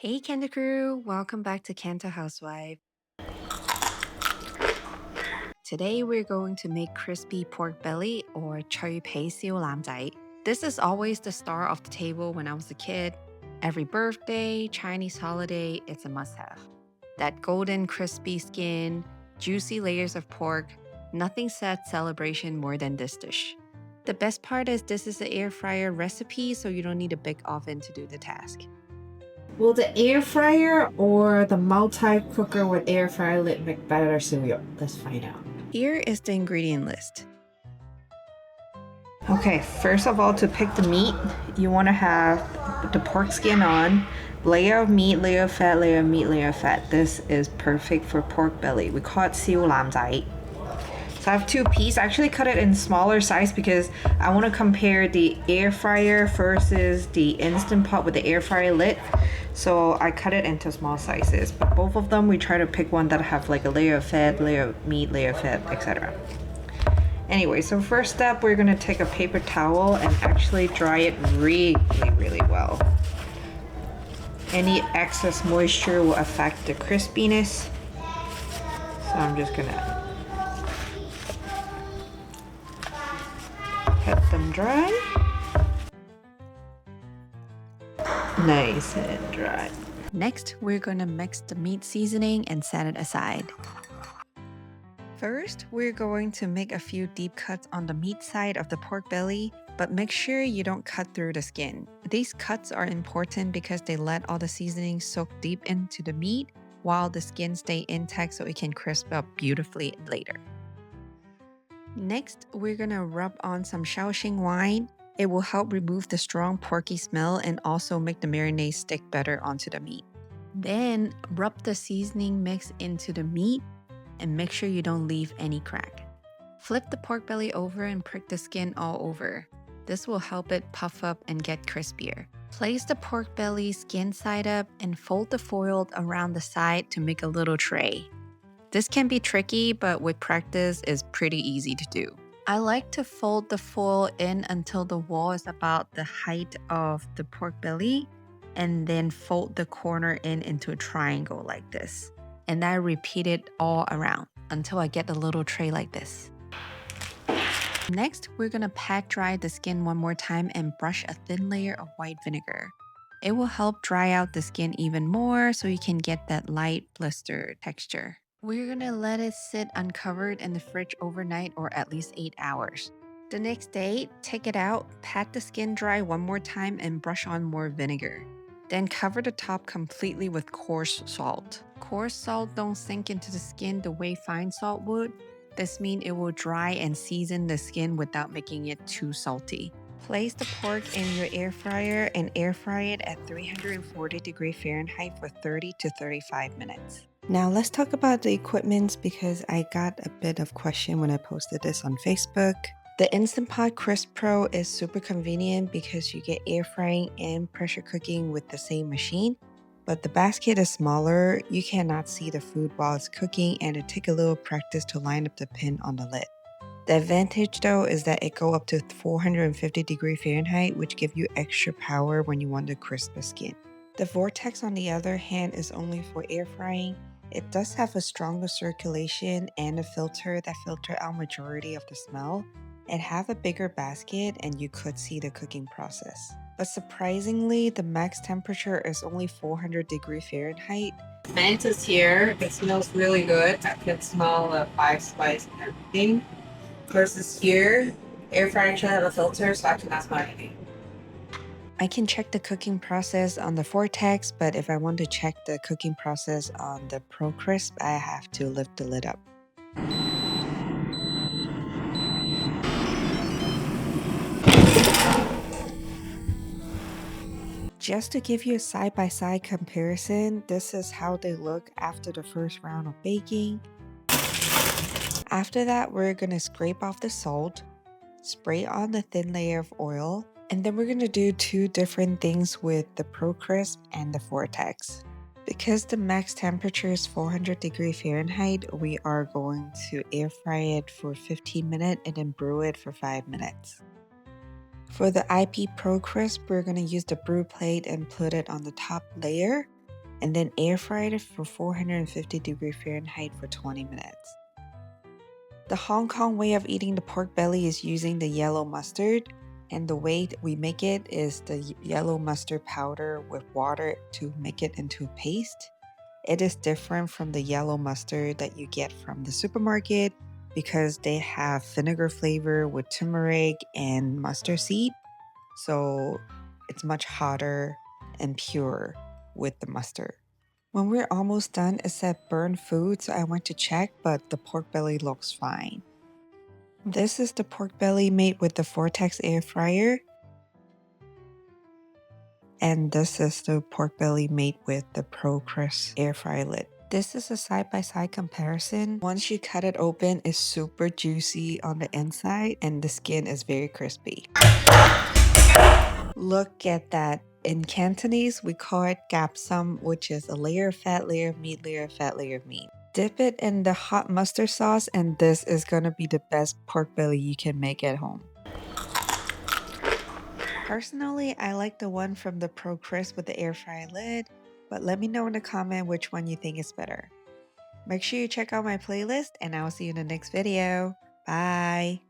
Hey Candy Crew, welcome back to Cantohousewife. Today we're going to make crispy pork belly or 脆皮燒腩仔. This is always the star of the table when I was a kid. Every birthday, Chinese holiday, it's a must-have. That golden crispy skin, juicy layers of pork, nothing sets celebration more than this dish. The best part is this is an air fryer recipe, so you don't need a big oven to do the task. Will the air fryer or the multi-cooker with air fryer lid make better Siu Yuk? Let's find out. Here is the ingredient list. Okay, first of all, to pick the meat, you want to have the pork skin on, layer of meat, layer of fat, layer of meat, layer of fat. This is perfect for pork belly. We call it siu lam zai. So I have two pieces. I actually cut it in smaller size because I want to compare the air fryer versus the Instant Pot with the air fryer lid. So I cut it into small sizes. But both of them, we try to pick one that have like a layer of fat, layer of meat, layer of fat, etc. Anyway, so first step, we're gonna take a paper towel and actually dry it really, really well. Any excess moisture will affect the crispiness. So I'm just gonna let them dry. Nice and dry. Next, we're gonna mix the meat seasoning and set it aside. First, we're going to make a few deep cuts on the meat side of the pork belly, but make sure you don't cut through the skin. These cuts are important because they let all the seasoning soak deep into the meat while the skin stay intact so it can crisp up beautifully later. Next, we're gonna rub on some Shaoxing wine. It will help remove the strong porky smell and also make the marinade stick better onto the meat. Then, rub the seasoning mix into the meat and make sure you don't leave any crack. Flip the pork belly over and prick the skin all over. This will help it puff up and get crispier. Place the pork belly skin side up and fold the foil around the side to make a little tray. This can be tricky, but with practice, it's pretty easy to do. I like to fold the foil in until the wall is about the height of the pork belly, and then fold the corner in into a triangle like this. And I repeat it all around until I get a little tray like this. Next, we're gonna pat dry the skin one more time and brush a thin layer of white vinegar. It will help dry out the skin even more so you can get that light blister texture. We're gonna let it sit uncovered in the fridge overnight or at least 8 hours. The next day, take it out, pat the skin dry one more time and brush on more vinegar. Then cover the top completely with coarse salt. Coarse salt don't sink into the skin the way fine salt would. This means it will dry and season the skin without making it too salty. Place the pork in your air fryer and air fry it at 340 Fahrenheit for 30 to 35 minutes. Now let's talk about the equipment because I got a bit of question when I posted this on Facebook. The Instant Pot Crisp Pro is super convenient because you get air frying and pressure cooking with the same machine. But the basket is smaller, you cannot see the food while it's cooking, and it takes a little practice to line up the pin on the lid. The advantage though is that it go up to 450 Fahrenheit, which give you extra power when you want to crisp the skin. The Vortex on the other hand is only for air frying. It does have a stronger circulation and a filter that filter out majority of the smell. It have a bigger basket and you could see the cooking process. But surprisingly, the max temperature is only 400 Fahrenheit. Mint is here. It smells really good. I can smell the five spice and everything. Versus here, air fryer should have a filter, so I cannot smell anything. I can check the cooking process on the Vortex, but if I want to check the cooking process on the Pro Crisp, I have to lift the lid up. Just to give you a side-by-side comparison, this is how they look after the first round of baking. After that, we're going to scrape off the salt, spray on the thin layer of oil, and then we're going to do two different things with the Pro Crisp and the Vortex. Because the max temperature is 400 Fahrenheit, we are going to air fry it for 15 minutes and then brew it for 5 minutes. For the IP Pro Crisp, we're going to use the brew plate and put it on the top layer. and then air fry it for 450 Fahrenheit for 20 minutes. The Hong Kong way of eating the pork belly is using the yellow mustard, and the way that we make it is the yellow mustard powder with water to make it into a paste. It is different from the yellow mustard that you get from the supermarket because they have vinegar flavor with turmeric and mustard seed, so it's much hotter and pure with the mustard. When we're almost done, it said burnt food, so I went to check, but the pork belly looks fine. This is the pork belly made with the Vortex Air Fryer. And this is the pork belly made with the crust air fry lid. This is a side-by-side comparison. Once you cut it open, it's super juicy on the inside and the skin is very crispy. Look at that. In Cantonese, we call it gapsum, which is a layer of fat, layer of meat, layer of fat, layer of meat. Dip it in the hot mustard sauce, and this is gonna be the best pork belly you can make at home. Personally, I like the one from the Pro Crisp with the air fry lid, but let me know in the comment which one you think is better. Make sure you check out my playlist, and I will see you in the next video. Bye!